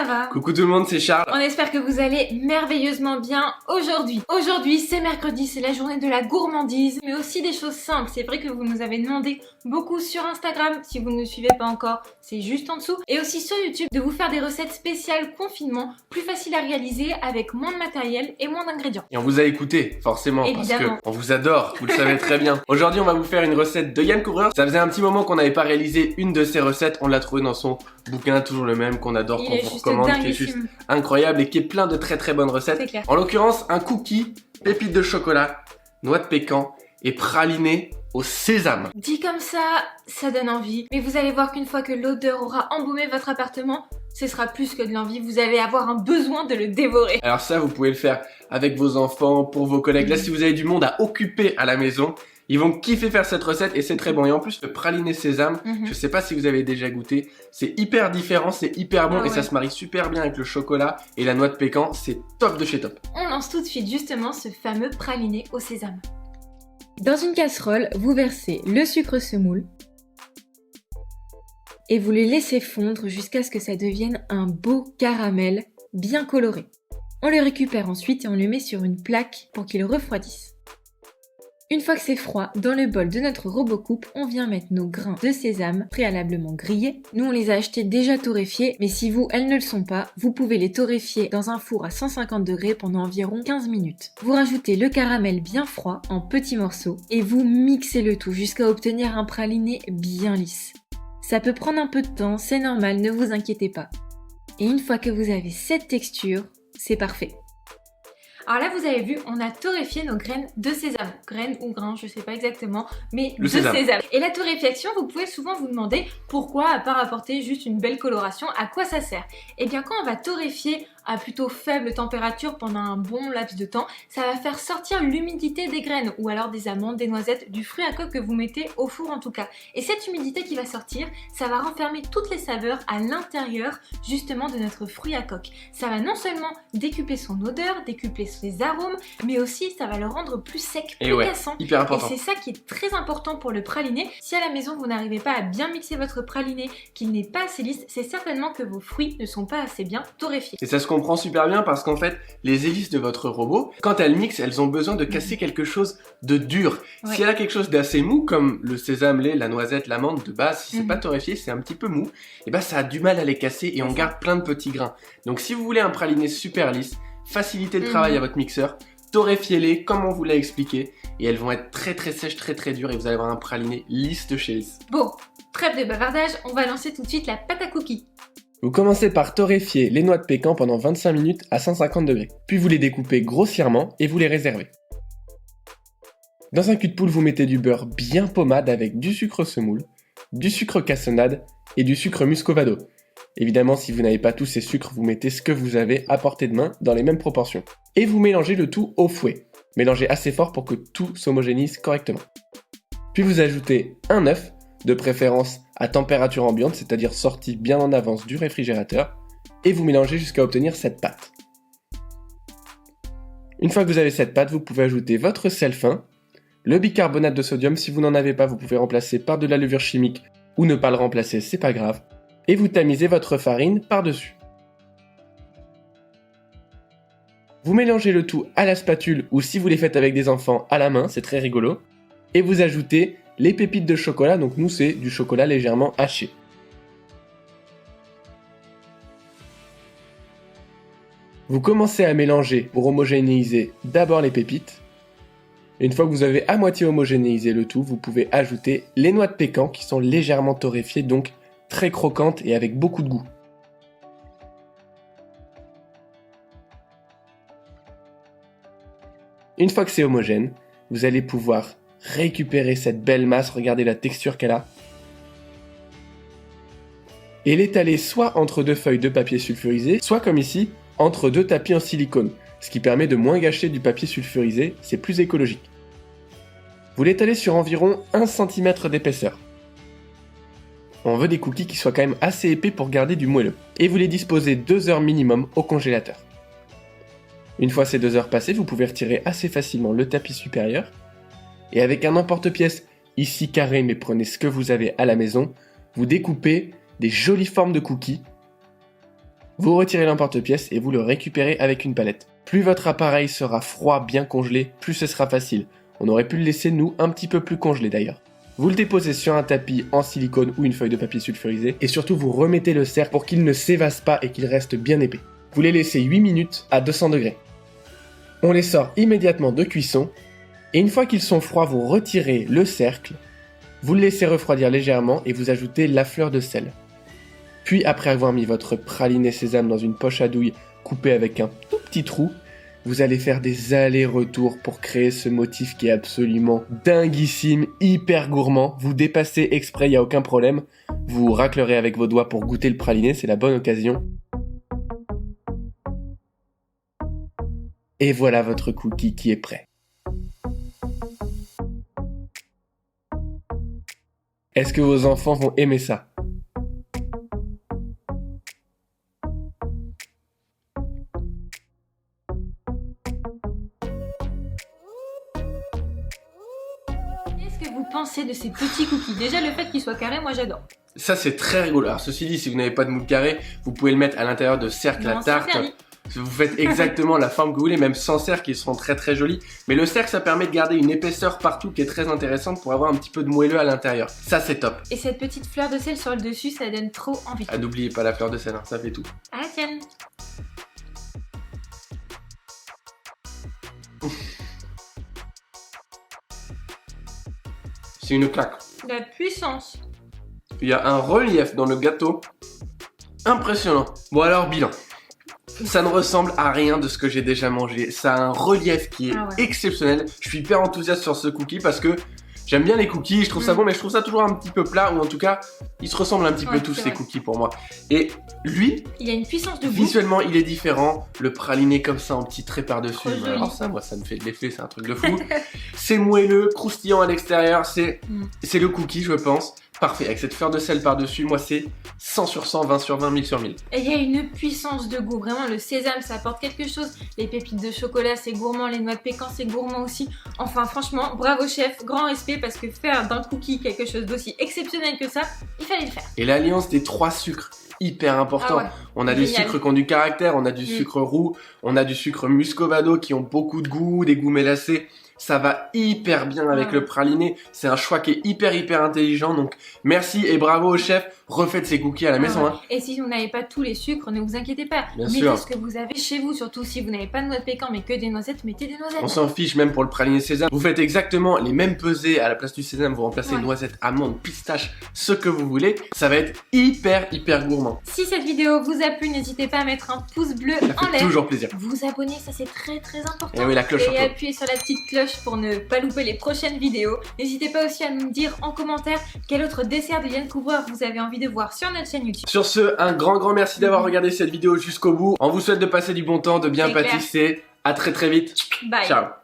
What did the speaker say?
Ava. Coucou tout le monde, c'est Charles. On espère que vous allez merveilleusement bien aujourd'hui. Aujourd'hui, c'est mercredi, c'est la journée de la gourmandise, mais aussi des choses simples. C'est vrai que vous nous avez demandé beaucoup sur Instagram. Si vous ne nous suivez pas encore, c'est juste en dessous. Et aussi sur YouTube, de vous faire des recettes spéciales confinement, plus faciles à réaliser avec moins de matériel et moins d'ingrédients. Et on vous a écouté, forcément, Évidemment. parce qu'on vous adore, vous le savez très bien. Aujourd'hui, on va vous faire une recette de Yann Coureur. Ça faisait un petit moment qu'on n'avait pas réalisé une de ses recettes. On l'a trouvé dans son bouquin, toujours le même, qu'on adore, qu'on vous recommande, qui est juste incroyable et qui est plein de très très bonnes recettes. C'est clair. En l'occurrence, un cookie, pépites de chocolat, noix de pécan et praliné au sésame. Dit comme ça donne envie. Mais vous allez voir qu'une fois que l'odeur aura embaumé votre appartement, ce sera plus que de l'envie. Vous allez avoir un besoin de le dévorer. Alors ça, vous pouvez le faire avec vos enfants, pour vos collègues. Là, si vous avez du monde à occuper à la maison, ils vont kiffer faire cette recette et c'est très bon. Et en plus, le praliné sésame, je sais pas si vous avez déjà goûté, c'est hyper différent, c'est hyper bon et ça se marie super bien avec le chocolat et la noix de pécan, c'est top de chez top. On lance tout de suite justement ce fameux praliné au sésame. Dans une casserole, vous versez le sucre semoule et vous le laissez fondre jusqu'à ce que ça devienne un beau caramel bien coloré. On le récupère ensuite et on le met sur une plaque pour qu'il refroidisse. Une fois que c'est froid, dans le bol de notre robot coupe, on vient mettre nos grains de sésame préalablement grillés. Nous, on les a achetés déjà torréfiés, mais si vous, elles ne le sont pas, vous pouvez les torréfier dans un four à 150 degrés pendant environ 15 minutes. Vous rajoutez le caramel bien froid en petits morceaux et vous mixez le tout jusqu'à obtenir un praliné bien lisse. Ça peut prendre un peu de temps, c'est normal, ne vous inquiétez pas. Et une fois que vous avez cette texture, c'est parfait. Alors là, vous avez vu, on a torréfié nos graines de sésame. Graines ou grains, je sais pas exactement, mais de sésame. Et la torréfaction, vous pouvez souvent vous demander pourquoi, à part apporter juste une belle coloration, à quoi ça sert? Eh bien, quand on va torréfier à plutôt faible température pendant un bon laps de temps, ça va faire sortir l'humidité des graines ou alors des amandes, des noisettes, du fruit à coque que vous mettez au four en tout cas. Et cette humidité qui va sortir, ça va renfermer toutes les saveurs à l'intérieur justement de notre fruit à coque. Ça va non seulement décupler son odeur, décupler ses arômes, mais aussi ça va le rendre plus sec, plus cassant. Hyper important. Et c'est ça qui est très important pour le praliné. Si à la maison vous n'arrivez pas à bien mixer votre praliné, qu'il n'est pas assez lisse, c'est certainement que vos fruits ne sont pas assez bien torréfiés. Et ça se comprend super bien parce qu'en fait, les hélices de votre robot, quand elles mixent, elles ont besoin de casser quelque chose de dur. Si elle a quelque chose d'assez mou, comme le sésame, lait, la noisette, l'amande de base, si c'est pas torréfié, c'est un petit peu mou, et ben ça a du mal à les casser et on garde plein de petits grains. Donc si vous voulez un praliné super lisse, facilitez le travail à votre mixeur, torréfiez-les comme on vous l'a expliqué et elles vont être très très sèches, très très dures et vous allez avoir un praliné lisse de chez lisse. Bon, trêve de bavardage, on va lancer tout de suite la pâte à cookies. Vous commencez par torréfier les noix de pécan pendant 25 minutes à 150 degrés. Puis vous les découpez grossièrement et vous les réservez. Dans un cul de poule, vous mettez du beurre bien pommade avec du sucre semoule, du sucre cassonade et du sucre muscovado. Évidemment, si vous n'avez pas tous ces sucres, vous mettez ce que vous avez à portée de main dans les mêmes proportions. Et vous mélangez le tout au fouet. Mélangez assez fort pour que tout s'homogénise correctement. Puis vous ajoutez un œuf, de préférence à température ambiante, c'est-à-dire sorti bien en avance du réfrigérateur, et vous mélangez jusqu'à obtenir cette pâte. Une fois que vous avez cette pâte, vous pouvez ajouter votre sel fin, le bicarbonate de sodium, si vous n'en avez pas, vous pouvez remplacer par de la levure chimique ou ne pas le remplacer, c'est pas grave, et vous tamisez votre farine par-dessus. Vous mélangez le tout à la spatule ou si vous les faites avec des enfants à la main, c'est très rigolo, et vous ajoutez les pépites de chocolat, donc nous c'est du chocolat légèrement haché. Vous commencez à mélanger pour homogénéiser d'abord les pépites. Une fois que vous avez à moitié homogénéisé le tout, vous pouvez ajouter les noix de pécan qui sont légèrement torréfiées, donc très croquantes et avec beaucoup de goût. Une fois que c'est homogène, vous allez pouvoir récupérer cette belle masse, regardez la texture qu'elle a, et l'étaler soit entre deux feuilles de papier sulfurisé, soit comme ici, entre deux tapis en silicone, ce qui permet de moins gâcher du papier sulfurisé, c'est plus écologique. Vous l'étalez sur environ 1 cm d'épaisseur. On veut des cookies qui soient quand même assez épais pour garder du moelleux, et vous les disposez 2 heures minimum au congélateur. Une fois ces 2 heures passées, vous pouvez retirer assez facilement le tapis supérieur, et avec un emporte-pièce, ici carré, mais prenez ce que vous avez à la maison, vous découpez des jolies formes de cookies Vous retirez l'emporte-pièce et vous le récupérez avec une palette. Plus votre appareil sera froid, bien congelé, plus ce sera facile. On aurait pu le laisser, nous, un petit peu plus congelé d'ailleurs. Vous le déposez sur un tapis en silicone ou une feuille de papier sulfurisé et surtout vous remettez le cercle pour qu'il ne s'évase pas et qu'il reste bien épais. Vous les laissez 8 minutes à 200 degrés. On les sort immédiatement de cuisson et une fois qu'ils sont froids, vous retirez le cercle, vous le laissez refroidir légèrement et vous ajoutez la fleur de sel. Puis après avoir mis votre praliné sésame dans une poche à douille coupée avec un tout petit trou, vous allez faire des allers-retours pour créer ce motif qui est absolument dinguissime, hyper gourmand. Vous dépassez exprès, il n'y a aucun problème. Vous raclerez avec vos doigts pour goûter le praliné, c'est la bonne occasion. Et voilà votre cookie qui est prêt. Est-ce que vos enfants vont aimer ça ? Qu'est-ce que vous pensez de ces petits cookies? Déjà, le fait qu'ils soient carrés, moi j'adore. Ça c'est très rigolo. Alors ceci dit, si vous n'avez pas de moule carré, vous pouvez le mettre à l'intérieur de cercles à tarte. Vous faites exactement la forme que vous voulez, même sans cercle, ils seront très très jolis. Mais le cercle, ça permet de garder une épaisseur partout qui est très intéressante pour avoir un petit peu de moelleux à l'intérieur. Ça c'est top. Et cette petite fleur de sel sur le dessus, ça donne trop envie. Ah, n'oubliez pas la fleur de sel, hein, ça fait tout. À la tienne. C'est une claque. La puissance. Il y a un relief dans le gâteau impressionnant. Bon alors, bilan. Ça ne ressemble à rien de ce que j'ai déjà mangé. Ça a un relief qui est exceptionnel. Je suis hyper enthousiaste sur ce cookie parce que j'aime bien les cookies, je trouve ça bon, mais je trouve ça toujours un petit peu plat, ou en tout cas, ils se ressemblent un petit peu tous ces cookies pour moi. Et lui, il a une puissance de goût. Visuellement, il est différent. Le praliné comme ça en petit trait par-dessus. Alors ça, moi, ça me fait de l'effet, c'est un truc de fou. C'est moelleux, croustillant à l'extérieur. C'est le cookie, je pense. Parfait, avec cette fleur de sel par-dessus, moi c'est 100 sur 100, 20 sur 20, 1000 sur 1000. Et il y a une puissance de goût, vraiment le sésame ça apporte quelque chose, les pépites de chocolat c'est gourmand, les noix de pécan c'est gourmand aussi. Enfin franchement, bravo chef, grand respect parce que faire d'un cookie quelque chose d'aussi exceptionnel que ça, il fallait le faire. Et l'alliance des 3 sucres, hyper important. On a des sucres qui ont du caractère, on a du sucre roux, on a du sucre muscovado qui ont beaucoup de goût, des goûts mélacés. Ça va hyper bien avec le praliné. C'est un choix qui est hyper intelligent. Donc merci et bravo au chef. Refaites ces cookies à la maison. Hein. Et si vous n'avez pas tous les sucres, ne vous inquiétez pas. Mettez ce que vous avez chez vous. Surtout si vous n'avez pas de noix de pécan mais que des noisettes, mettez des noisettes. On s'en fiche même pour le praliné sésame. Vous faites exactement les mêmes pesées à la place du sésame. Vous remplacez noisettes, amandes, pistaches, ce que vous voulez. Ça va être hyper gourmand. Si cette vidéo vous a plu, n'hésitez pas à mettre un pouce bleu en l'air. Toujours plaisir. Vous abonner, ça c'est très important. Et oui, la cloche. Et appuyez sur la petite cloche pour ne pas louper les prochaines vidéos. N'hésitez pas aussi à nous dire en commentaire quel autre dessert de Liane Couvreur vous avez envie de voir sur notre chaîne YouTube. Sur ce, un grand merci d'avoir regardé cette vidéo jusqu'au bout. On vous souhaite de passer du bon temps, de bien pâtisser. À très vite. Bye. Ciao.